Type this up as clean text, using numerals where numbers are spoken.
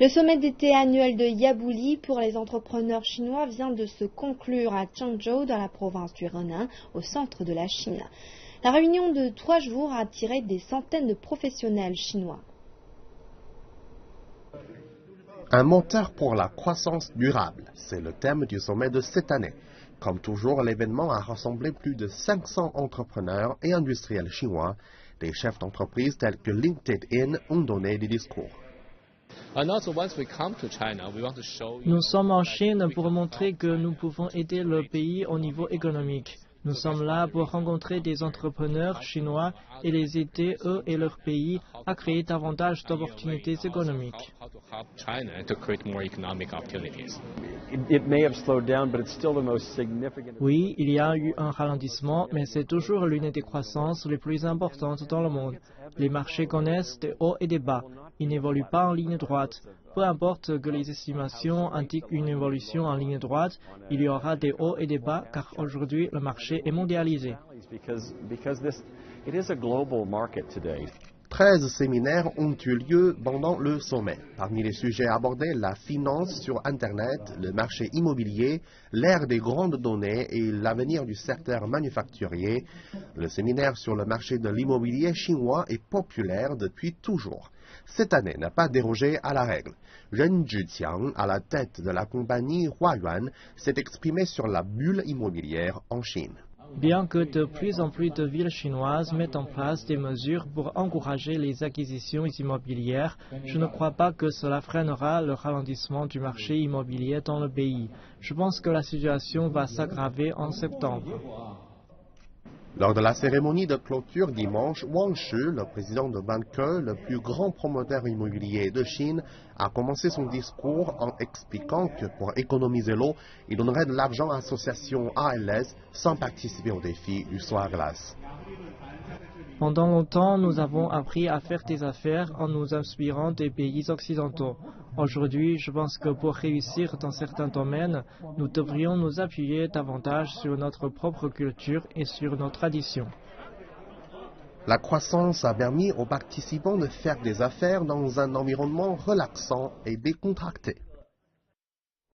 Le sommet d'été annuel de Yabouli pour les entrepreneurs chinois vient de se conclure à Changzhou, dans la province du Henan, au centre de la Chine. La réunion de 3 jours a attiré des centaines de professionnels chinois. Un moteur pour la croissance durable, c'est le thème du sommet de cette année. Comme toujours, l'événement a rassemblé plus de 500 entrepreneurs et industriels chinois. Des chefs d'entreprise tels que LinkedIn ont donné des discours. Nous sommes en Chine pour montrer que nous pouvons aider le pays au niveau économique. Nous sommes là pour rencontrer des entrepreneurs chinois et les aider, eux et leur pays, à créer davantage d'opportunités économiques. Oui, il y a eu un ralentissement, mais c'est toujours l'une des croissances les plus importantes dans le monde. Les marchés connaissent des hauts et des bas. Ils n'évoluent pas en ligne droite. Peu importe que les estimations indiquent une évolution en ligne droite, il y aura des hauts et des bas car aujourd'hui le marché est mondialisé. 13 séminaires ont eu lieu pendant le sommet. Parmi les sujets abordés, la finance sur Internet, le marché immobilier, l'ère des grandes données et l'avenir du secteur manufacturier. Le séminaire sur le marché de l'immobilier chinois est populaire depuis toujours. Cette année n'a pas dérogé à la règle. Ren Zhiqiang, à la tête de la compagnie Huayuan, s'est exprimé sur la bulle immobilière en Chine. Bien que de plus en plus de villes chinoises mettent en place des mesures pour encourager les acquisitions immobilières, je ne crois pas que cela freinera le ralentissement du marché immobilier dans le pays. Je pense que la situation va s'aggraver en septembre. Lors de la cérémonie de clôture dimanche, Wang Shi, le président de Vanke, le plus grand promoteur immobilier de Chine, a commencé son discours en expliquant que pour économiser l'eau, il donnerait de l'argent à l'association ALS sans participer au défi du saut à glace. Pendant longtemps, nous avons appris à faire des affaires en nous inspirant des pays occidentaux. Aujourd'hui, je pense que pour réussir dans certains domaines, nous devrions nous appuyer davantage sur notre propre culture et sur nos traditions. La croissance a permis aux participants de faire des affaires dans un environnement relaxant et décontracté.